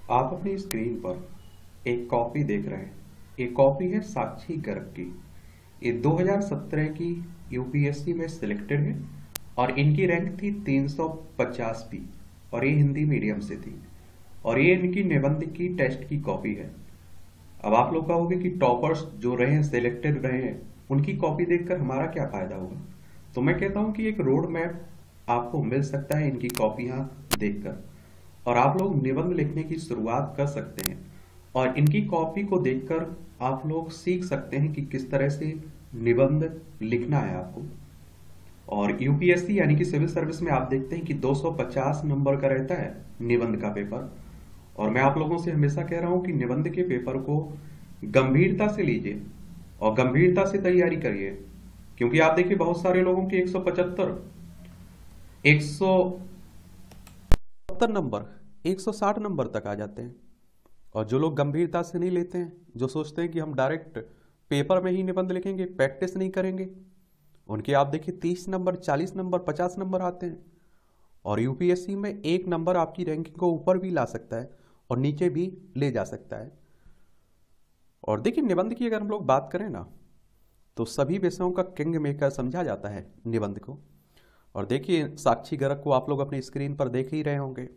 आप अपनी स्क्रीन पर एक कॉपी देख रहे हैं। ये कॉपी है साक्षी गर्ग की। ये 2017 की यूपीएससी में सिलेक्टेड है और इनकी रैंक थी 350 भी, और ये हिंदी मीडियम से थी। और ये इनकी निबंध की टेस्ट की कॉपी है। अब आप लोग कहोगे कि टॉपर्स जो रहे हैं, सिलेक्टेड रहे हैं, उनकी कॉपी देखकर हमारा क्या फायदा होगा। तो मैं कहता हूं कि एक रोड मैप आपको मिल सकता है इनकी कॉपियां देखकर, और आप लोग निबंध लिखने की शुरुआत कर सकते हैं। और इनकी कॉपी को देखकर आप लोग सीख सकते हैं कि किस तरह से निबंध लिखना है आपको। और यूपीएससी यानी कि सिविल सर्विस में आप देखते हैं कि 250 नंबर का रहता है निबंध का पेपर। और मैं आप लोगों से हमेशा कह रहा हूं कि निबंध के पेपर को गंभीरता से लीजिए और गंभीरता से तैयारी करिए। क्योंकि आप देखिए बहुत सारे लोगों के 175, 170 नंबर, 160 नंबर तक आ जाते हैं। और जो लोग गंभीरता से नहीं लेते हैं, जो सोचते हैं कि हम डायरेक्ट पेपर में ही निबंध लिखेंगे, प्रैक्टिस नहीं करेंगे, उनके आप देखिए 30 नंबर, 40 नंबर, 50 नंबर आते हैं। और यूपीएससी में एक नंबर आपकी रैंकिंग को ऊपर भी ला सकता है और नीचे भी ले जा सकता है। और देखिए निबंध की अगर हम लोग बात करें ना, तो सभी विषयों का किंग मेकर समझा जाता है निबंध को। और देखिए साक्षी गर्ग को आप लोग अपनी स्क्रीन पर देख ही रहे होंगे।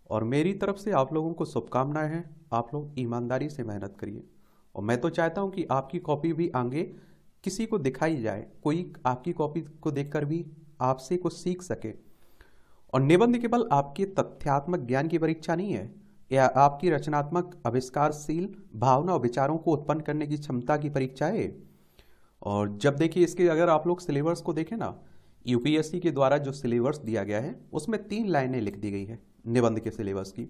और मेरी तरफ से आप लोगों को शुभकामनाएं हैं। आप लोग ईमानदारी से मेहनत करिए। और मैं तो चाहता हूं कि आपकी कॉपी भी आगे किसी को दिखाई जाए, कोई आपकी कॉपी को देखकर भी आपसे कुछ सीख सके। और निबंध केवल आपके तथ्यात्मक ज्ञान की परीक्षा नहीं है, यह आपकी रचनात्मक, आविष्कारशील भावना और विचारों को उत्पन्न करने की क्षमता की परीक्षा है। और जब देखिए इसके अगर आप लोग सिलेबस को देखें ना, यूपीएससी के द्वारा जो सिलेबस दिया गया है उसमें 3 लाइनें लिख दी गई है निबंध के सिलेबस की,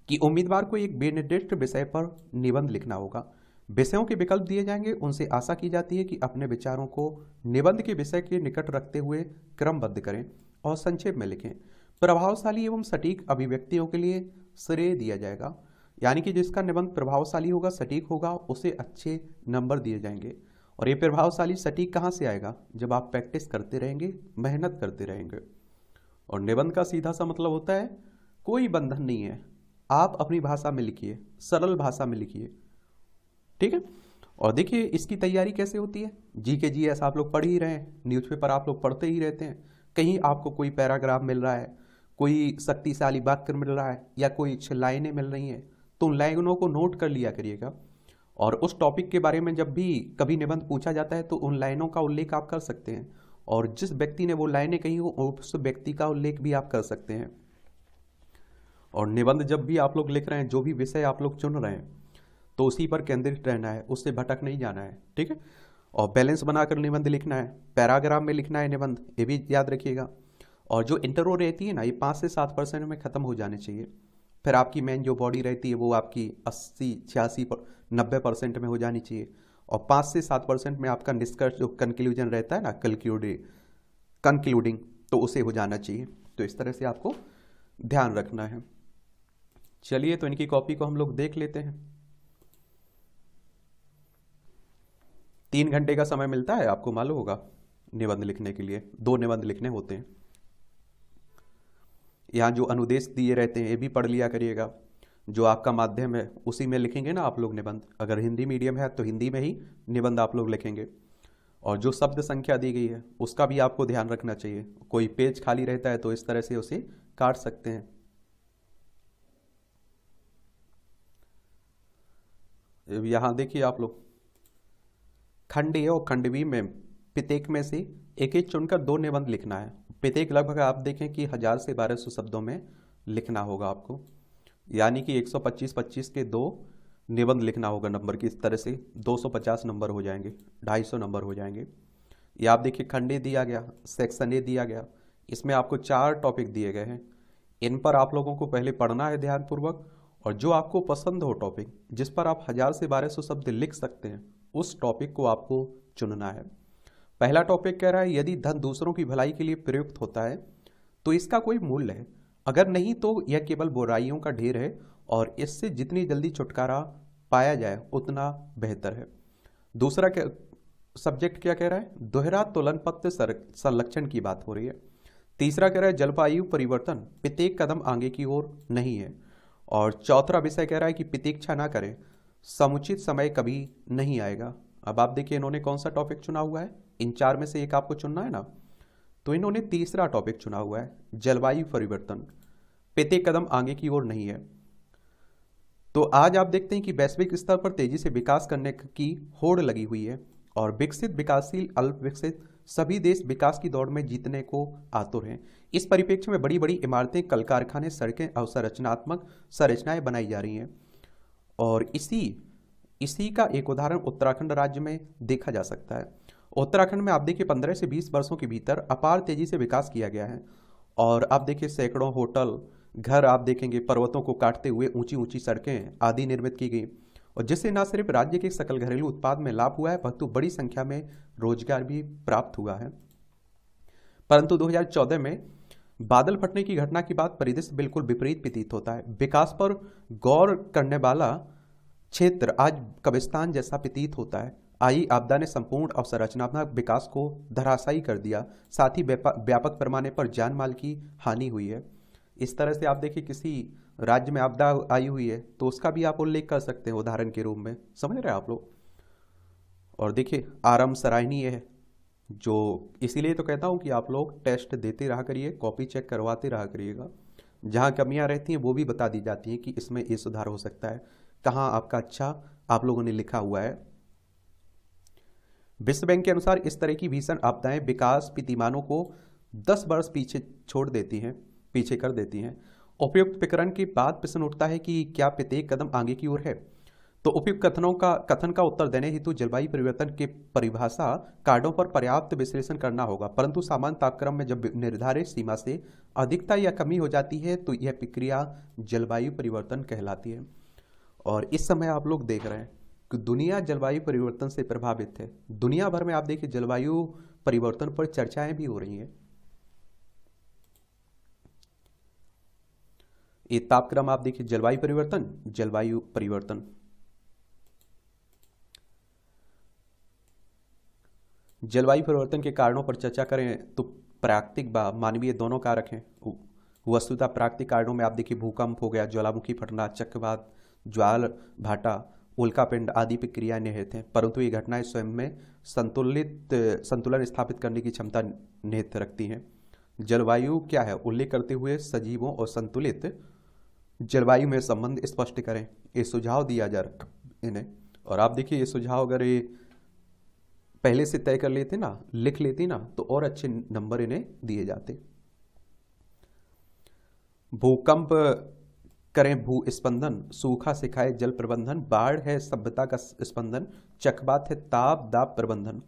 कि उम्मीदवार को एक निर्दिष्ट विषय पर निबंध लिखना होगा। विषयों के विकल्प दिए जाएंगे। उनसे आशा की जाती है कि अपने विचारों को निबंध के विषय के निकट रखते हुए क्रमबद्ध करें और संक्षेप में लिखें। प्रभावशाली एवं सटीक अभिव्यक्तियों के लिए श्रेय दिया जाएगा, यानी कि जिसका निबंध प्रभावशाली होगा, सटीक होगा, उसे अच्छे नंबर दिए जाएंगे। और ये प्रभावशाली सटीक कहाँ से आएगा? जब आप प्रैक्टिस करते रहेंगे, मेहनत करते रहेंगे। और निबंध का सीधा सा मतलब होता है कोई बंधन नहीं है, आप अपनी भाषा में लिखिए, सरल भाषा में लिखिए, ठीक है। और देखिए इसकी तैयारी कैसे होती है। जी के जी ऐसा आप लोग पढ़ ही रहे हैं, न्यूज़पेपर आप लोग पढ़ते ही रहते हैं। कहीं आपको कोई पैराग्राफ मिल रहा है, कोई शक्तिशाली वाक्य मिल रहा है, या कोई 6 लाइनें मिल रही हैं, तो उन लाइनों को नोट कर लिया करिएगा। और उस टॉपिक के बारे में जब भी कभी निबंध पूछा जाता है तो उन लाइनों का उल्लेख आप कर सकते हैं। और जिस व्यक्ति ने वो लाइनें कही हो उस व्यक्ति का उल्लेख भी आप कर सकते हैं। और निबंध जब भी आप लोग लिख रहे हैं, जो भी विषय आप लोग चुन रहे हैं, तो उसी पर केंद्रित रहना है, उससे भटक नहीं जाना है, ठीक है। और बैलेंस बनाकर निबंध लिखना है, पैराग्राफ में लिखना है निबंध, ये भी याद रखिएगा। और जो इंटरव्यू रहती है ना, ये 5 से 7% में ख़त्म हो जाने चाहिए। फिर आपकी मेन जो बॉडी रहती है वो आपकी 80, 86, 90% में हो जानी चाहिए। और 5 से 7% में आपका निष्कर्ष, जो कंक्लूजन रहता है ना, कंक्लूडिंग, तो उसे हो जाना चाहिए। तो इस तरह से आपको ध्यान रखना है। चलिए तो इनकी कॉपी को हम लोग देख लेते हैं। 3 घंटे का समय मिलता है, आपको मालूम होगा, निबंध लिखने के लिए 2 निबंध लिखने होते हैं। यहाँ जो अनुदेश दिए रहते हैं ये भी पढ़ लिया करिएगा। जो आपका माध्यम है उसी में लिखेंगे ना आप लोग निबंध। अगर हिंदी मीडियम है तो हिंदी में ही निबंध आप लोग लिखेंगे। और जो शब्द संख्या दी गई है उसका भी आपको ध्यान रखना चाहिए। कोई पेज खाली रहता है तो इस तरह से उसे काट सकते हैं। यहाँ देखिए आप लोग, खंड ए और खंड बी में प्रत्येक में से एक एक चुनकर 2 निबंध लिखना है। प्रत्येक लगभग आप देखें कि 1000 से 1200 शब्दों में लिखना होगा आपको, यानी कि 125-25 के 2 निबंध लिखना होगा नंबर की। इस तरह से 250 नंबर हो जाएंगे, 250 नंबर हो जाएंगे। ये आप देखिए खंड ए दिया गया, सेक्शन ए दिया गया। इसमें आपको 4 टॉपिक दिए गए हैं। इन पर आप लोगों को पहले पढ़ना है ध्यानपूर्वक। और जो आपको पसंद हो टॉपिक, जिस पर आप 1000 से 1200 शब्द लिख सकते हैं, उस टॉपिक को आपको चुनना है। पहला टॉपिक कह रहा है यदि धन दूसरों की भलाई के लिए प्रयुक्त होता है तो इसका कोई मूल्य है, अगर नहीं तो यह केवल बुराइयों का ढेर है और इससे जितनी जल्दी छुटकारा पाया जाए उतना बेहतर है। दूसरा सब्जेक्ट क्या कह रहा है? दोहरा तुलन पत्र संरक्षण की बात हो रही है। तीसरा कह रहा है जलवायु परिवर्तन प्रत्येक कदम आगे की ओर नहीं है। और चौथा विषय कह रहा है कि प्रतीक्षा ना करें, समुचित समय कभी नहीं आएगा। अब आप देखिए इन्होंने कौन सा टॉपिक चुना हुआ है, इन चार में से एक आपको चुनना है ना, तो इन्होंने तीसरा टॉपिक चुना हुआ है जलवायु परिवर्तन, प्रत्येक कदम आगे की ओर नहीं है। तो आज आप देखते हैं कि वैश्विक स्तर पर तेजी से विकास करने की होड़ लगी हुई है और विकसित, विकासशील, अल्प विकसित सभी देश विकास की दौड़ में जीतने को आतुर हैं। इस परिप्रेक्ष्य में बड़ी बड़ी इमारतें, कल कारखाने, सड़कें, अवसंरचनात्मक संरचनाएं बनाई जा रही हैं और इसी का एक उदाहरण उत्तराखंड राज्य में देखा जा सकता है। उत्तराखंड में आप देखिए 15 से 20 वर्षों के भीतर अपार तेजी से विकास किया गया है और आप देखिए सैकड़ों होटल, घर आप देखेंगे, पर्वतों को काटते हुए ऊंची ऊंची सड़कें आदि निर्मित की गई और जिससे न सिर्फ राज्य के सकल घरेलू उत्पाद में लाभ हुआ है परंतु बड़ी संख्या में रोजगार भी प्राप्त हुआ है। परंतु 2014 में बादल फटने की घटना के बाद परिदृश्य बिल्कुल विपरीत प्रतीत होता है। विकास पर गौर करने वाला क्षेत्र आज कब्रिस्तान जैसा प्रतीत होता है। आई आपदा ने संपूर्ण अवसंरचनात्मक विकास को धराशायी कर दिया, साथ ही व्यापक पैमाने पर जान माल की हानि हुई है। इस तरह से आप देखिए किसी राज्य में आपदा आई हुई है तो उसका भी आप उल्लेख कर सकते हैं उदाहरण के रूप में, समझ रहे हैं आप लोग। और देखिए आरंभ सराहनीय है, जो इसीलिए तो कहता हूं कि आप लोग टेस्ट देते रहा करिए, कॉपी चेक करवाते रहा करिएगा। जहां कमियां रहती हैं वो भी बता दी जाती हैं कि इसमें ये सुधार हो सकता है, कहां आपका अच्छा आप लोगों ने लिखा हुआ है। विश्व बैंक के अनुसार इस तरह की भीषण आपदाएं विकास प्रतिमानों को 10 वर्ष पीछे कर देती हैं। उपयुक्त प्रकरण के बाद प्रश्न उठता है कि क्या प्रत्येक कदम आगे की ओर है? तो उपयुक्त कथन का उत्तर देने हेतु जलवायु परिवर्तन के परिभाषा कार्डों पर पर्याप्त विश्लेषण करना होगा, परंतु सामान्य तापक्रम में जब निर्धारित सीमा से अधिकता या कमी हो जाती है तो यह प्रक्रिया जलवायु परिवर्तन कहलाती है। और इस समय आप लोग देख रहे हैं कि दुनिया जलवायु परिवर्तन से प्रभावित है। दुनिया भर में आप देखिए जलवायु परिवर्तन पर चर्चाएं भी हो रही हैं। ये तापक्रम आप देखिए, जलवायु परिवर्तन जलवायु परिवर्तन के कारणों पर चर्चा करें तो प्राकृतिक व मानवीय दोनों कारक हैं। वस्तुतः प्राकृतिक कारणों में आप देखिए भूकंप हो गया, ज्वालामुखी फटना, चक्रवात, ज्वाल भाटा, उल्कापिंड आदि प्रक्रियाएं निहित हैं, परंतु ये घटनाएं स्वयं में संतुलन स्थापित करने की क्षमता निहित रखती हैं। जलवायु क्या है उल्लेख करते हुए सजीवों और संतुलित जलवायु में संबंध स्पष्ट करें, ये सुझाव दिया जा रहा इन्हें। और आप देखिए ये सुझाव अगर ये पहले से तय कर लेते ना, लिख लेती ना, तो और अच्छे नंबर इन्हें दिए जाते। भूकंप करें भूस्पंदन, सूखा सिखाए जल प्रबंधन, बाढ़ है सभ्यता का स्पंदन, चक्रवात है ताप दाप प्रबंधन,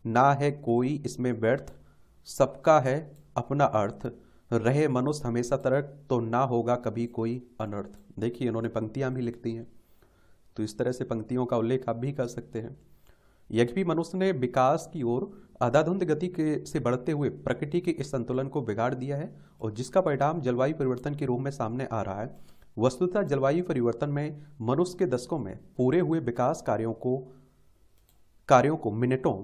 ना है कोई इसमें व्यर्थ, सबका है अपना अर्थ, रहे मनुष्य हमेशा तर्क तो ना होगा कभी कोई अनर्थ। देखिए इन्होंने पंक्तियां भी लिखती हैं, तो इस तरह से पंक्तियों का उल्लेख आप भी कर सकते हैं। यद्यपि मनुष्य ने विकास की ओर अंधाधुंध गति से बढ़ते हुए प्रकृति के इस संतुलन को बिगाड़ दिया है और जिसका परिणाम जलवायु परिवर्तन के रूप में सामने आ रहा है। वस्तुतः जलवायु परिवर्तन में मनुष्य के दशकों में पूरे हुए विकास कार्यों को मिनटों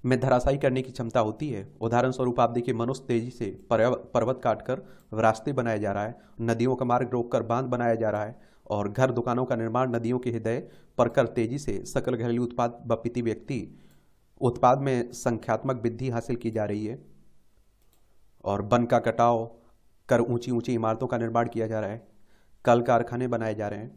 में धराशायी करने की क्षमता होती है। उदाहरण स्वरूप आप देखिए मनुष्य तेजी से पर्वत काटकर रास्ते बनाया जा रहा है, नदियों का मार्ग रोककर बांध बनाया जा रहा है और घर दुकानों का निर्माण नदियों के हृदय पर कर तेजी से सकल घरेलू उत्पाद व प्रति व्यक्ति उत्पाद में संख्यात्मक वृद्धि हासिल की जा रही है और वन का कटाव कर ऊंची ऊंची इमारतों का निर्माण किया जा रहा है, कल कारखाने बनाए जा रहे हैं।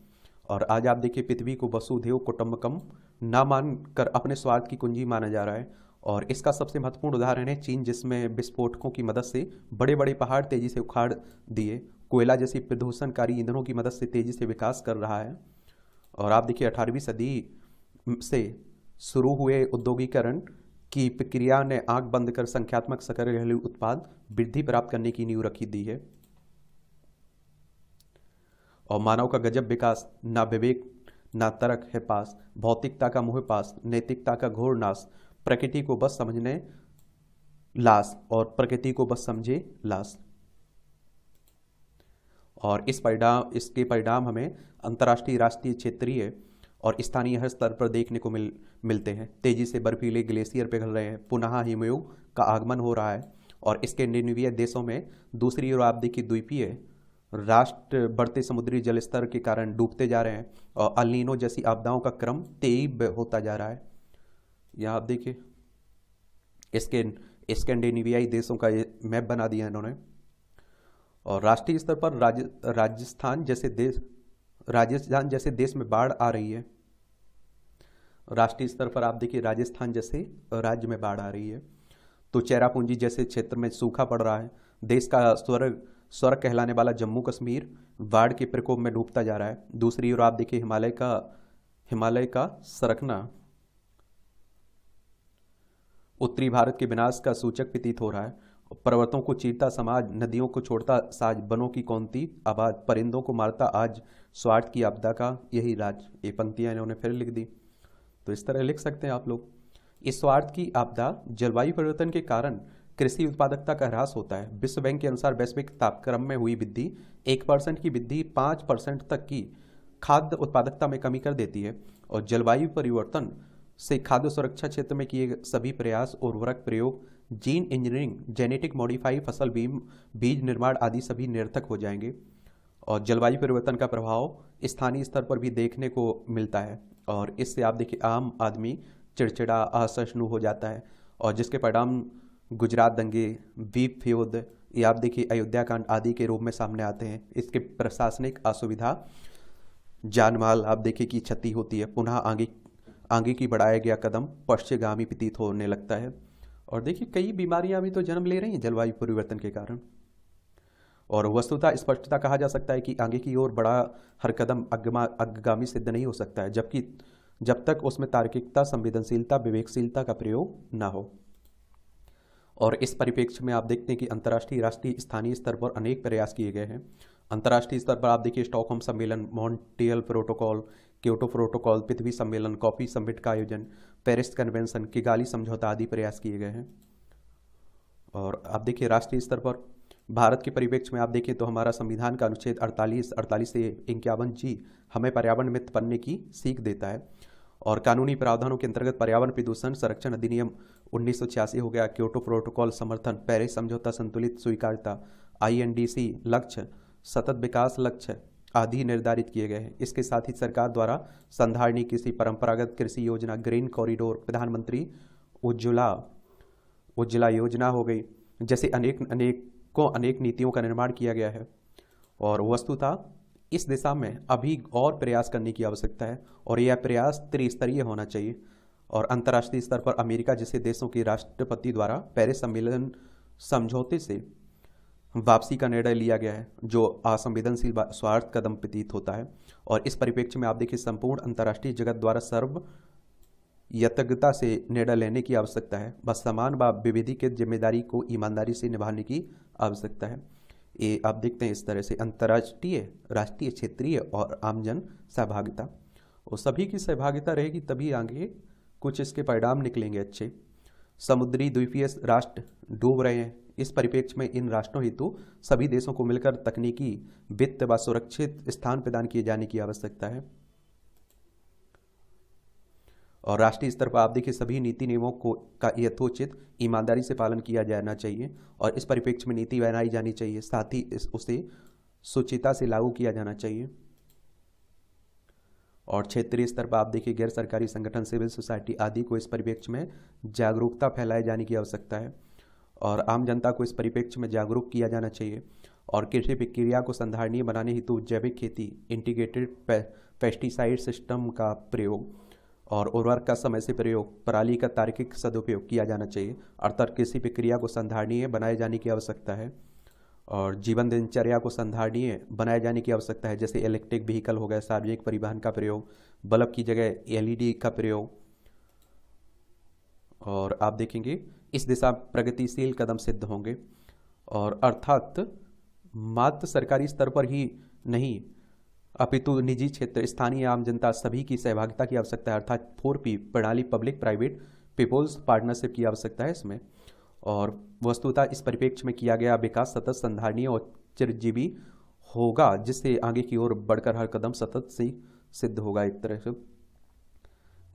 और आज आप देखिए पृथ्वी को वसुधैव कुटुंबकम ना मानकर अपने स्वार्थ की कुंजी माना जा रहा है। और इसका सबसे महत्वपूर्ण उदाहरण है चीन, जिसमें विस्फोटकों की मदद से बड़े बड़े पहाड़ तेजी से उखाड़ दिए, कोयला जैसी प्रदूषणकारी ईंधनों की मदद से तेजी से विकास कर रहा है। और आप देखिए 18वीं सदी से शुरू हुए औद्योगिकरण की प्रक्रिया ने आंख बंद कर संख्यात्मक सकल घरेलू उत्पाद वृद्धि प्राप्त करने की नींव रखी दी है। और मानव का गजब विकास, ना विवेक ना तर्क है पास, भौतिकता का मोह पास, नैतिकता का घोर नाश, प्रकृति को बस समझने लाश और प्रकृति को बस समझे लाश। और इसके परिणाम हमें अंतर्राष्ट्रीय, राष्ट्रीय, क्षेत्रीय और स्थानीय हर स्तर पर देखने को मिलते हैं। तेजी से बर्फीले ग्लेशियर पिघल रहे हैं, पुनः हिमयुग का आगमन हो रहा है और स्कैंडिनेविया देशों में दूसरी ओर आप देखिए द्वीपीय राष्ट्र बढ़ते समुद्री जल स्तर के कारण डूबते जा रहे हैं और अल नीनो जैसी आपदाओं का क्रम तीव्र होता जा रहा है। यहाँ आप देखिए इसके स्कैंडिनेवियाई देशों का ये मैप बना दिया इन्होंने। और राष्ट्रीय स्तर पर राजस्थान जैसे देश में बाढ़ आ रही है। राष्ट्रीय स्तर पर आप देखिए राजस्थान जैसे राज्य में बाढ़ आ रही है। तो चेरापूंजी जैसे क्षेत्र में सूखा पड़ रहा है। देश का स्वर्ग कहलाने वाला जम्मू कश्मीर बाढ़ के प्रकोप में डूबता जा रहा है। दूसरी ओर आप देखिए हिमालय का सरकना उत्तरी भारत के विनाश का सूचक प्रतीत हो रहा है। पर्वतों को चीरता समाज, नदियों को छोड़ता साज, बनों की कौंती आबाद, परिंदों को मारता आज, स्वार्थ की आपदा का यही राज। ये पंक्तियां इन्होंने फिर लिख दी। तो इस तरह लिख सकते हैं आप लोग। इस स्वार्थ की आपदा जलवायु परिवर्तन के कारण कृषि उत्पादकता का ह्रास होता है। विश्व बैंक के अनुसार वैश्विक तापक्रम में हुई वृद्धि 1% की वृद्धि 5% तक की खाद्य उत्पादकता में कमी कर देती है। और जलवायु परिवर्तन से खाद्य सुरक्षा क्षेत्र में किए गए सभी प्रयास, उर्वरक प्रयोग, जीन इंजीनियरिंग, जेनेटिक मॉडिफाई, फसल बीज निर्माण आदि सभी निरर्थक हो जाएंगे। और जलवायु परिवर्तन का प्रभाव स्थानीय स्तर पर भी देखने को मिलता है। और इससे आप देखिए आम आदमी चिड़चिड़ा, असहिष्णु हो जाता है। और जिसके परिणाम गुजरात दंगे, वीप फ्योद या आप देखिए अयोध्या कांड आदि के रूप में सामने आते हैं। इसके प्रशासनिक असुविधा, जानमाल आप देखिए की क्षति होती है। पुनः आगे की बढ़ाया गया कदम पश्चिमगामी प्रतीत होने लगता है। और देखिए कई बीमारियां भी तो जन्म ले रही हैं जलवायु परिवर्तन के कारण। और वस्तुतः स्पष्टता कहा जा सकता है कि आगे की ओर बढ़ा हर कदम अग्रगामी सिद्ध नहीं हो सकता है, जब तक उसमें तार्किकता, संवेदनशीलता, विवेकशीलता का प्रयोग ना हो। और इस परिप्रेक्ष्य में आप देखते हैं कि अंतर्राष्ट्रीय, राष्ट्रीय, स्थानीय स्तर पर अनेक प्रयास किए गए हैं। अंतर्राष्ट्रीय स्तर पर आप देखिए स्टॉकहोम सम्मेलन, मॉन्ट्रियल प्रोटोकॉल, क्योटो प्रोटोकॉल, पृथ्वी सम्मेलन, कॉफी समिट का आयोजन, पेरिस कन्वेंशन, किगाली समझौता आदि प्रयास किए गए हैं। और आप देखिए राष्ट्रीय स्तर पर भारत के परिप्रेक्ष्य में आप देखिए तो हमारा संविधान का अनुच्छेद 48 से 51 जी हमें पर्यावरण मित्र बनने की सीख देता है। और कानूनी प्रावधानों के अंतर्गत पर्यावरण प्रदूषण संरक्षण अधिनियम 1986 हो गया, क्योटो प्रोटोकॉल समर्थन, पेरिस समझौता संतुलित स्वीकार्यता, INDC लक्ष्य, सतत विकास लक्ष्य आदि निर्धारित किए गए हैं। इसके साथ ही सरकार द्वारा संधारणीय कृषि, परंपरागत कृषि योजना, ग्रीन कॉरिडोर, प्रधानमंत्री उज्ज्वला योजना हो गई, जैसे अनेक नीतियों का निर्माण किया गया है। और वस्तुतः इस दिशा में अभी और प्रयास करने की आवश्यकता है और यह प्रयास त्रिस्तरीय होना चाहिए। और अंतर्राष्ट्रीय स्तर पर अमेरिका जैसे देशों के राष्ट्रपति द्वारा पेरिस सम्मेलन समझौते से वापसी का निर्णय लिया गया है, जो असंवेदनशील स्वार्थ कदम प्रतीत होता है। और इस परिप्रेक्ष्य में आप देखिए संपूर्ण अंतर्राष्ट्रीय जगत द्वारा यतज्ञता से निर्णय लेने की आवश्यकता है। बस समान व विविधिक जिम्मेदारी को ईमानदारी से निभाने की आवश्यकता है। ये आप देखते हैं इस तरह से अंतर्राष्ट्रीय, राष्ट्रीय, क्षेत्रीय और आमजन सहभागिता, और सभी की सहभागिता रहेगी तभी आगे कुछ इसके परिणाम निकलेंगे अच्छे। समुद्री द्वीपीय राष्ट्र डूब रहे हैं। इस परिप्रेक्ष्य में इन राष्ट्रों हेतु सभी देशों को मिलकर तकनीकी, वित्त व सुरक्षित स्थान प्रदान किए जाने की आवश्यकता है। और राष्ट्रीय स्तर पर आप देखिए सभी नीति नियमों का यथोचित ईमानदारी से पालन किया जाना चाहिए और इस परिप्रेक्ष्य में नीति बनाई जानी चाहिए, साथ ही उसे सुचिता से लागू किया जाना चाहिए। और क्षेत्रीय स्तर पर आप देखिए गैर सरकारी संगठन, सिविल सोसाइटी आदि को इस परिप्रेक्ष्य में जागरूकता फैलाए जाने की आवश्यकता है और आम जनता को इस परिप्रेक्ष्य में जागरूक किया जाना चाहिए। और कृषि प्रक्रिया को संधारणीय बनाने हेतु जैविक खेती, इंटीग्रेटेड पेस्टिसाइड सिस्टम का प्रयोग और उर्वरक का समय से प्रयोग, पराली का तार्किक सदुपयोग किया जाना चाहिए। अर्थात कृषि प्रक्रिया को संधारणीय बनाए जाने की आवश्यकता है और जीवन दिनचर्या को संधारणीय बनाए जाने की आवश्यकता है, जैसे इलेक्ट्रिक व्हीकल हो गया, सार्वजनिक परिवहन का प्रयोग, बल्ब की जगह LED का प्रयोग। और आप देखेंगे इस दिशा प्रगतिशील कदम सिद्ध होंगे। और अर्थात मात्र सरकारी स्तर पर ही नहीं अपितु निजी क्षेत्र, स्थानीय आम जनता सभी की सहभागिता की आवश्यकता है। अर्थात 4P प्रणाली, पब्लिक प्राइवेट पीपुल्स पार्टनरशिप की आवश्यकता है इसमें। और वस्तुतः इस परिप्रेक्ष्य में किया गया विकास सतत, संधारणीय और चिरजीवी होगा, जिससे आगे की ओर बढ़कर हर कदम सतत से सिद्ध होगा एक तरह से।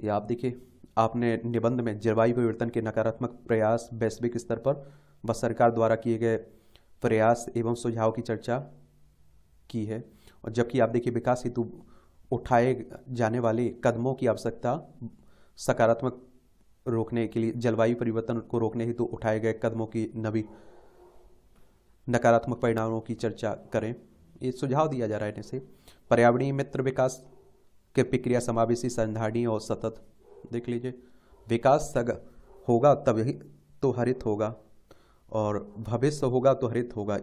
या आप देखिए आपने निबंध में जलवायु परिवर्तन के नकारात्मक प्रयास, वैश्विक स्तर पर व सरकार द्वारा किए गए प्रयास एवं सुझाव की चर्चा की है। और जबकि आप देखिए विकास हेतु उठाए जाने वाले कदमों की आवश्यकता सकारात्मक रोकने के लिए, जलवायु परिवर्तन को रोकने हेतु उठाए गए कदमों की नकारात्मक परिणामों की चर्चा करें। ये सुझाव दिया जा रहा है इनसे। पर्यावरणीय मित्र विकास के प्रक्रिया समावेशी, संधारणीय और सतत। देख लीजिए, विकास होगा तभी तो हरित होगा, और भविष्य होगा तो हरित होगा।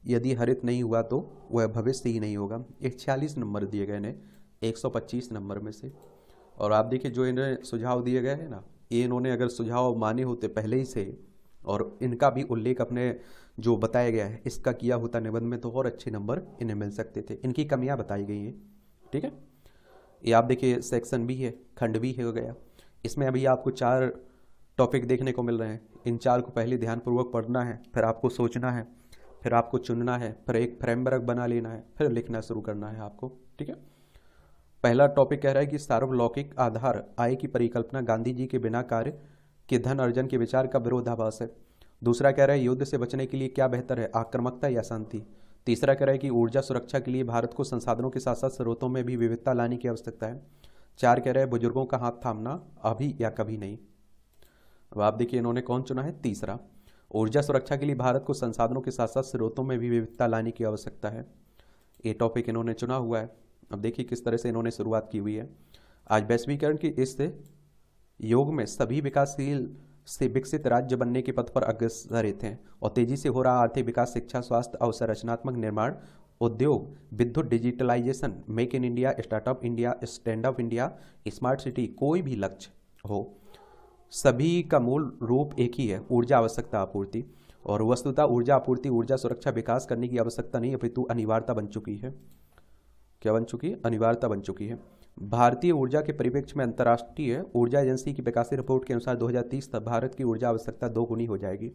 यदि हरित नहीं हुआ तो वह भविष्य ही नहीं होगा। 146 नंबर दिए गए हैं 125 नंबर में से। और आप देखिए जो इन्हें सुझाव दिए गए हैं ना, ये इन्होंने अगर सुझाव माने होते पहले ही से और इनका भी उल्लेख अपने जो बताया गया है इसका किया होता निबंध में, तो और अच्छे नंबर इन्हें मिल सकते थे। इनकी कमियां बताई गई हैं, ठीक है। ये आप देखिए सेक्शन बी है, खंड बी हो गया। इसमें अभी आपको 4 टॉपिक देखने को मिल रहे हैं। इन 4 को पहले ध्यानपूर्वक पढ़ना है, फिर आपको सोचना है, फिर आपको चुनना है, फिर एक फ्रेमवर्क बना लेना है, फिर लिखना शुरू करना है आपको, ठीक है। पहला टॉपिक कह रहा है कि सार्वलौकिक आधार आय की परिकल्पना गांधी जी के बिना कार्य के धन अर्जन के विचार का विरोधाभास है। दूसरा कह रहा है युद्ध से बचने के लिए क्या बेहतर है, आक्रामकता या शांति। तीसरा कह रहा है कि ऊर्जा सुरक्षा के लिए भारत को संसाधनों के साथ साथ स्रोतों में भी विविधता लाने की आवश्यकता है। 4 कह रहा है बुजुर्गों का हाथ थामना अभी या कभी नहीं। अब आप देखिए इन्होंने कौन चुना है, तीसरा। ऊर्जा सुरक्षा के लिए भारत को संसाधनों के साथ साथ स्रोतों में भी विविधता लाने की आवश्यकता है। ये टॉपिक इन्होंने चुना हुआ है। अब देखिए किस तरह से इन्होंने शुरुआत की हुई है। आज वैश्वीकरण की इस योग में सभी विकासशील से विकसित राज्य बनने के पथ पर अग्रसर हैं और तेजी से हो रहा आर्थिक विकास, शिक्षा, स्वास्थ्य, अवसंरचनात्मक निर्माण, उद्योग, विद्युत, digitalization, make in India, startup India, stand up India, smart city, कोई भी लक्ष्य हो, सभी का मूल रूप एक ही है, ऊर्जा आवश्यकता आपूर्ति। और वस्तुतः ऊर्जा आपूर्ति, ऊर्जा सुरक्षा विकास करने की आवश्यकता नहीं अपितु अनिवार्यता बन चुकी है। क्या बन चुकी है, अनिवार्यता बन चुकी है। भारतीय ऊर्जा के परिप्रेक्ष्य में अंतर्राष्ट्रीय ऊर्जा एजेंसी की प्रकाशित रिपोर्ट के अनुसार 2030 तक भारत की ऊर्जा आवश्यकता 2 गुनी हो जाएगी।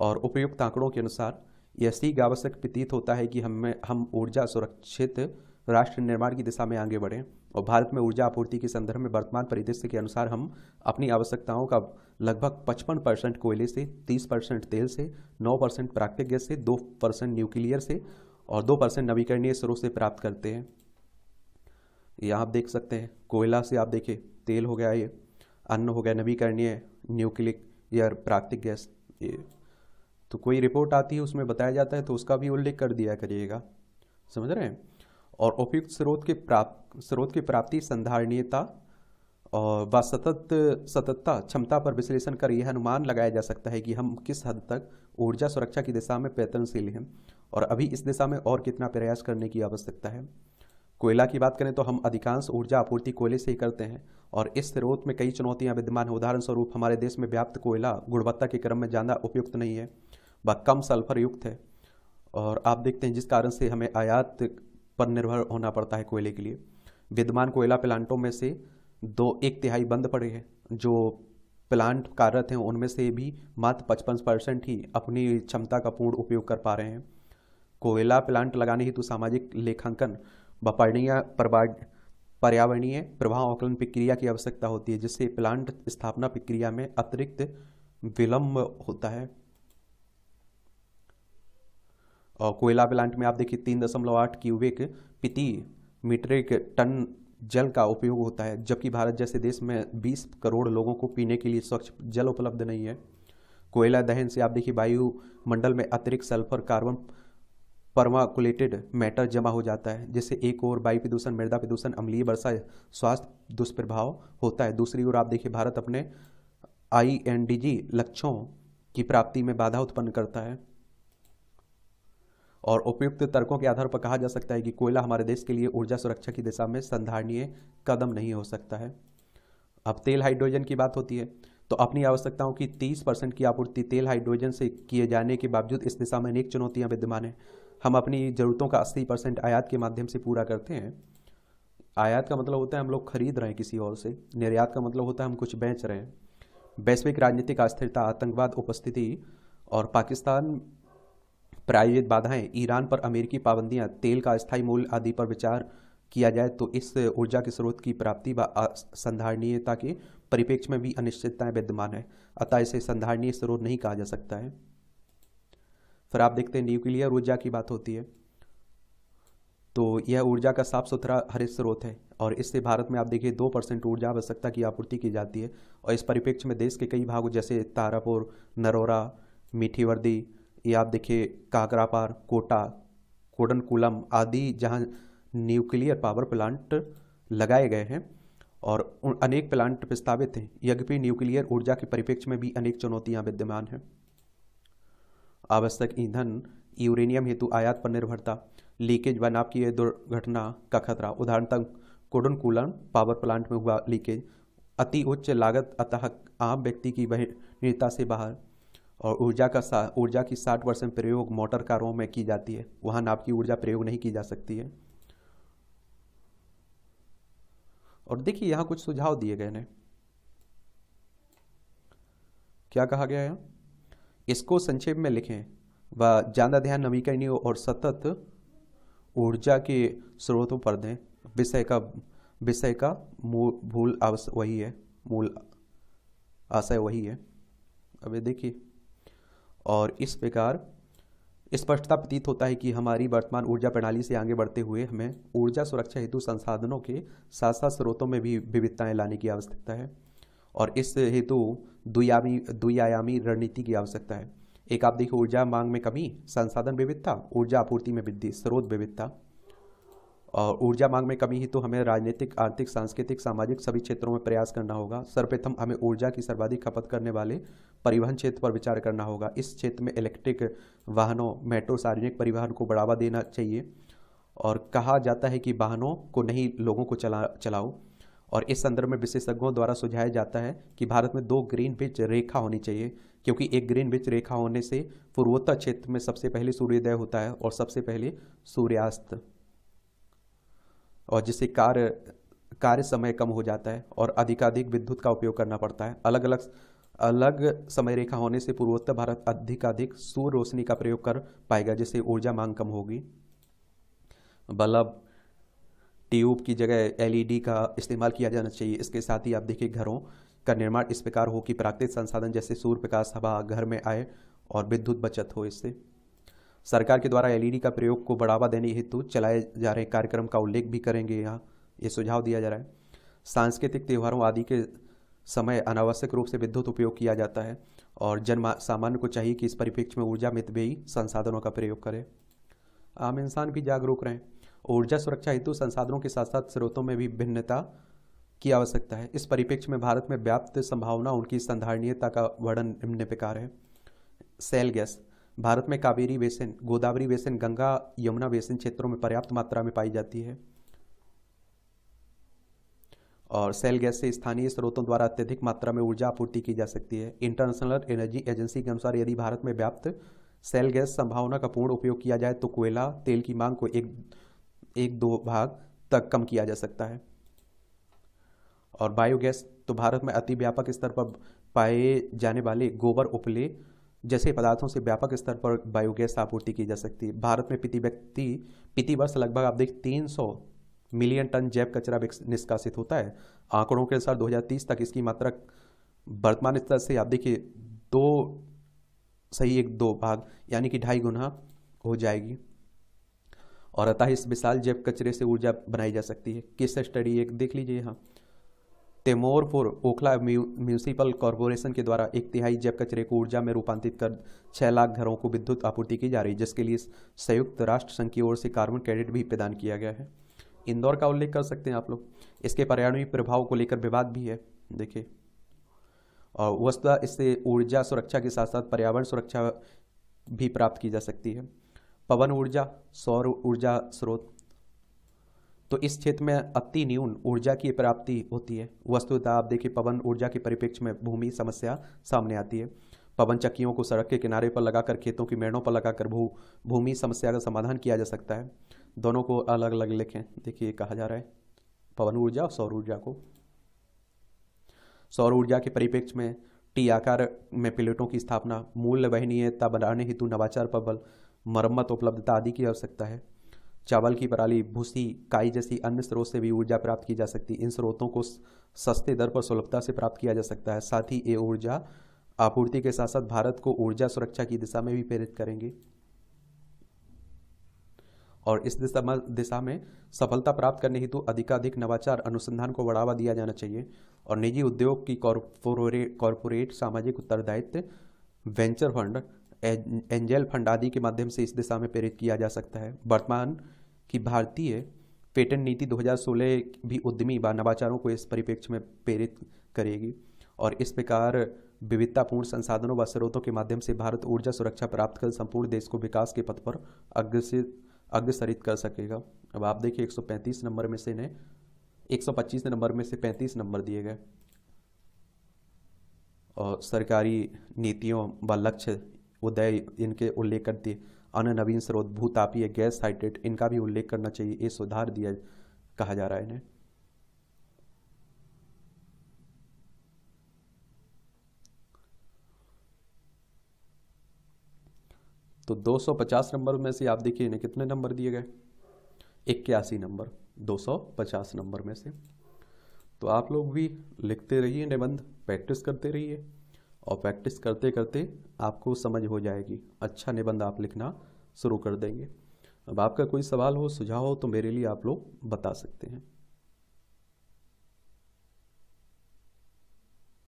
और उपयुक्त आंकड़ों के अनुसार यह सीख आवश्यक प्रतीत होता है कि हम ऊर्जा सुरक्षित राष्ट्र निर्माण की दिशा में आगे बढ़ें। और भारत में ऊर्जा आपूर्ति के संदर्भ में वर्तमान परिदृश्य के अनुसार हम अपनी आवश्यकताओं का लगभग 55% कोयले से, 30% तेल से, 9% प्राकृतिक गैस से, 2% न्यूक्लियर से और 2% नवीकरणीय स्रोत से प्राप्त करते हैं। ये आप देख सकते हैं, कोयला से आप देखिए तेल हो गया, ये अन्न हो गया, नवीकरणीय, न्यूक्लियर, प्राकृतिक गैस। ये तो कोई रिपोर्ट आती है उसमें बताया जाता है तो उसका भी उल्लेख कर दिया करिएगा, समझ रहे हैं। और उपयुक्त स्रोत की प्राप्ति, संधारणीयता और व सततता क्षमता पर विश्लेषण कर यह अनुमान लगाया जा सकता है कि हम किस हद तक ऊर्जा सुरक्षा की दिशा में प्रयत्नशील हैं और अभी इस दिशा में और कितना प्रयास करने की आवश्यकता है। कोयला की बात करें तो हम अधिकांश ऊर्जा आपूर्ति कोयले से ही करते हैं और इस स्रोत में कई चुनौतियां विद्यमान हैं। उदाहरण स्वरूप हमारे देश में व्याप्त कोयला गुणवत्ता के क्रम में ज़्यादा उपयुक्त नहीं है, वह कम सल्फर युक्त है और आप देखते हैं जिस कारण से हमें आयात पर निर्भर होना पड़ता है कोयले के लिए। विद्यमान कोयला प्लांटों में से 1/3 बंद पड़े हैं। जो प्लांट कार्यरत हैं उनमें से भी मात्र 55% ही अपनी क्षमता का पूर्ण उपयोग कर पा रहे हैं। कोयला प्लांट लगाने हेतु सामाजिक लेखांकन व पर्यावरणीय प्रभाव आकलन प्रक्रिया की आवश्यकता होती है, जिससे प्लांट स्थापना प्रक्रिया में अतिरिक्त विलंब होता है। और कोयला प्लांट में आप देखिए 3.8 क्यूबिक प्रति मीट्रिक टन जल का उपयोग होता है, जबकि भारत जैसे देश में 20 करोड़ लोगों को पीने के लिए स्वच्छ जल उपलब्ध नहीं है। कोयला दहन से आप देखिए वायुमंडल में अतिरिक्त सल्फर, कार्बन, परमाकुलेटेड मैटर जमा हो जाता है, जिससे एक ओर वायु प्रदूषण, मृदा प्रदूषण, अम्लीय वर्षा, स्वास्थ्य दुष्प्रभाव होता है। दूसरी ओर आप देखिए भारत अपने INDG लक्ष्यों की प्राप्ति में बाधा उत्पन्न करता है। और उपयुक्त तर्कों के आधार पर कहा जा सकता है कि कोयला हमारे देश के लिए ऊर्जा सुरक्षा की दिशा में संधारणीय कदम नहीं हो सकता है। अब तेल हाइड्रोजन की बात होती है तो अपनी आवश्यकताओं की 30% की आपूर्ति तेल हाइड्रोजन से किए जाने के बावजूद इस दिशा में अनेक चुनौतियां विद्यमान हैं। हम अपनी ज़रूरतों का 80% आयात के माध्यम से पूरा करते हैं। आयात का मतलब होता है हम लोग खरीद रहे हैं किसी और से, निर्यात का मतलब होता है हम कुछ बेच रहे हैं। वैश्विक राजनीतिक अस्थिरता, आतंकवाद उपस्थिति और पाकिस्तान प्रायोजित बाधाएं, ईरान पर अमेरिकी पाबंदियां, तेल का अस्थायी मूल्य आदि पर विचार किया जाए तो इस ऊर्जा के स्रोत की प्राप्ति व संधारणीयता के परिप्रेक्ष्य में भी अनिश्चितताएं विद्यमान है, अतः इसे संधारणीय स्रोत नहीं कहा जा सकता है। फिर आप देखते हैं न्यूक्लियर ऊर्जा की बात होती है तो यह ऊर्जा का साफ सुथरा हरित स्रोत है और इससे भारत में आप देखिए 2% ऊर्जा आवश्यकता की आपूर्ति की जाती है। और इस परिप्रेक्ष्य में देश के कई भागों जैसे तारापुर, नरोरा, मीठी वर्दी, या आप देखिए काकरापार, कोटा, कोडनकुलम आदि जहां न्यूक्लियर पावर प्लांट लगाए गए हैं और अनेक प्लांट प्रस्तावित हैं। यद्यपि न्यूक्लियर ऊर्जा के परिप्रेक्ष्य में भी अनेक चुनौतियां विद्यमान हैं। आवश्यक ईंधन, यूरेनियम हेतु आयात पर निर्भरता, लीकेज व नाभिकीय दुर्घटना का खतरा। उदाहरणतः कोडनकुलम पावर प्लांट में हुआ लीकेज, अति उच्च लागत, अतः आम व्यक्ति की वहनीयता से बाहर। और ऊर्जा की 60% प्रयोग मोटर कारों में की जाती है, वहां नाभिकीय ऊर्जा प्रयोग नहीं की जा सकती है। और देखिए यहां कुछ सुझाव दिए गए हैं। क्या कहा गया है, इसको संक्षेप में लिखें व ज्यादा ध्यान नवीकरणीय और सतत ऊर्जा के स्रोतों पर दें। विषय का मूल आशय वही है। अब ये देखिए, और इस प्रकार स्पष्टता प्रतीत होता है कि हमारी वर्तमान ऊर्जा प्रणाली से आगे बढ़ते हुए हमें ऊर्जा सुरक्षा हेतु संसाधनों के साथ साथ स्रोतों में भी विविधताएं लाने की आवश्यकता है और इस हेतु द्विआयामी रणनीति की आवश्यकता है। एक आप देखिए, ऊर्जा मांग में कमी, संसाधन विविधता, ऊर्जा आपूर्ति में वृद्धि, स्रोत विविधता। और ऊर्जा मांग में कमी ही तो हमें राजनीतिक, आर्थिक, सांस्कृतिक, सामाजिक सभी क्षेत्रों में प्रयास करना होगा। सर्वप्रथम हमें ऊर्जा की सर्वाधिक खपत करने वाले परिवहन क्षेत्र पर विचार करना होगा। इस क्षेत्र में इलेक्ट्रिक वाहनों, मेट्रो, सार्वजनिक परिवहन को बढ़ावा देना चाहिए और कहा जाता है कि वाहनों को नहीं, लोगों को चलाओ। और इस संदर्भ में विशेषज्ञों द्वारा सुझाया जाता है कि भारत में 2 ग्रीनविच रेखा होनी चाहिए, क्योंकि एक ग्रीनविच रेखा होने से पूर्वोत्तर क्षेत्र में सबसे पहले सूर्योदय होता है और सबसे पहले सूर्यास्त, और जिससे कार्य समय कम हो जाता है और अधिकाधिक विद्युत का उपयोग करना पड़ता है। अलग समय रेखा होने से पूर्वोत्तर भारत अधिकाधिक सूर्य रोशनी का प्रयोग कर पाएगा, जिससे ऊर्जा मांग कम होगी। बल्ब, ट्यूब की जगह एलईडी का इस्तेमाल किया जाना चाहिए। इसके साथ ही आप देखिए, घरों का निर्माण इस प्रकार हो कि प्राकृतिक संसाधन जैसे सूर्य प्रकाश, हवा घर में आए और विद्युत बचत हो। इससे सरकार के द्वारा एलईडी का प्रयोग को बढ़ावा देने हेतु चलाए जा रहे कार्यक्रम का उल्लेख भी करेंगे। यहाँ ये सुझाव दिया जा रहा है। सांस्कृतिक त्योहारों आदि के समय अनावश्यक रूप से विद्युत उपयोग किया जाता है और जन सामान्य को चाहिए कि इस परिप्रेक्ष्य में ऊर्जा मितव्ययी संसाधनों का प्रयोग करें। आम इंसान भी जागरूक रहें। ऊर्जा सुरक्षा हेतु संसाधनों के साथ साथ स्रोतों में भी भिन्नता की आवश्यकता है। इस परिप्रेक्ष्य में भारत में व्याप्त संभावना, उनकी संधारणीयता का वर्णन निम्न प्रकार है। सेल गैस भारत में Kaveri basin, Godavari basin, Ganga Yamuna basin क्षेत्रों में पर्याप्त मात्रा में पाई जाती है और सेल गैस से स्थानीय स्रोतों द्वारा अत्यधिक मात्रा में ऊर्जा आपूर्ति की जा सकती है। इंटरनेशनल एनर्जी एजेंसी के अनुसार यदि भारत में व्याप्त सेल गैस संभावना का पूर्ण उपयोग किया जाए तो कोयला तेल की मांग को एक दो भाग तक कम किया जा सकता है। और बायोगैस तो भारत में अति व्यापक स्तर पर पाए जाने वाले गोबर, उपले जैसे पदार्थों से व्यापक स्तर पर बायोगैस आपूर्ति की जा सकती है। भारत में प्रति वर्ष लगभग आप देख 300 मिलियन टन जैव कचरा निष्कासित होता है। आंकड़ों के अनुसार 2030 तक इसकी मात्रा वर्तमान स्तर से आप देखिए 2 भाग यानी कि 2.5 गुना हो जाएगी और अतः इस विशाल जैव कचरे से ऊर्जा बनाई जा सकती है। केस स्टडी एक देख लीजिए यहाँ, तेमोरपुर ओखला म्यूनिसिपल कॉरपोरेशन के द्वारा 1/3 जैव कचरे को ऊर्जा में रूपांतरित कर 6 लाख घरों को विद्युत आपूर्ति की जा रही है, जिसके लिए संयुक्त राष्ट्र संघ की ओर से कार्बन क्रेडिट भी प्रदान किया गया है। इंदौर का उल्लेख कर सकते हैं आप लोग, इसके पर्यावरणीय प्रभाव को लेकर विवाद भी है देखिए, और वस्तुतः इससे ऊर्जा सुरक्षा के साथ साथ पर्यावरण सुरक्षा भी प्राप्त की जा सकती है। पवन ऊर्जा, सौर ऊर्जा स्रोत, तो इस क्षेत्र में अति न्यून ऊर्जा की प्राप्ति होती है। वस्तुतः आप देखिए पवन ऊर्जा के परिप्रेक्ष्य में भूमि समस्या सामने आती है। पवन चक्कियों को सड़क के किनारे पर लगाकर, खेतों की मेड़ों पर लगाकर भूमि समस्या का समाधान किया जा सकता है। दोनों को अलग अलग लिखें। देखिए कहा जा रहा है पवन ऊर्जा और सौर ऊर्जा को। सौर ऊर्जा के परिप्रेक्ष्य में टी आकार में प्लेटों की स्थापना, मूल्य वहनीयता बनाने हेतु नवाचार पर बल, मरम्मत, उपलब्धता आदि की आवश्यकता है। चावल की पराली, भूसी, काई जैसी अन्य स्रोत से भी ऊर्जा प्राप्त की जा सकती है। इन स्रोतों को सस्ते दर पर सुलभता से प्राप्त किया जा सकता है। साथ ही ये ऊर्जा आपूर्ति के साथ साथ भारत को ऊर्जा सुरक्षा की दिशा में भी प्रेरित करेंगे। और इस दिशा में सफलता प्राप्त करने हेतु अधिकाधिक नवाचार अनुसंधान को बढ़ावा दिया जाना चाहिए और निजी उद्योग की कॉरपोरेट सामाजिक उत्तरदायित्व, वेंचर फंड, एंजल फंड आदि के माध्यम से इस दिशा में प्रेरित किया जा सकता है। वर्तमान की भारतीय पेटेंट नीति 2016 भी उद्यमी व नवाचारों को इस परिप्रेक्ष्य में प्रेरित करेगी और इस प्रकार विविधतापूर्ण संसाधनों व स्रोतों के माध्यम से भारत ऊर्जा सुरक्षा प्राप्त कर संपूर्ण देश को विकास के पथ पर अग्रसरित कर सकेगा। अब आप देखिए 135 नंबर में से इन्हें 125 नंबर में से 35 नंबर दिए गए और सरकारी नीतियों व लक्ष्य उदय इनके उल्लेख करती है। अन्य नवीन स्रोत, भूतापीय, गैस हाइड्रेट, इनका भी उल्लेख करना चाहिए। ये सुधार दिया कहा जा रहा है इन्हें। तो 250 नंबर में से आप देखिए इन्हें कितने नंबर दिए गए, 81 नंबर 250 नंबर में से। तो आप लोग भी लिखते रहिए निबंध, प्रैक्टिस करते रहिए और प्रैक्टिस करते करते आपको समझ हो जाएगी, अच्छा निबंध आप लिखना शुरू कर देंगे। अब आपका कोई सवाल हो, सुझाव हो तो मेरे लिए आप लोग बता सकते हैं।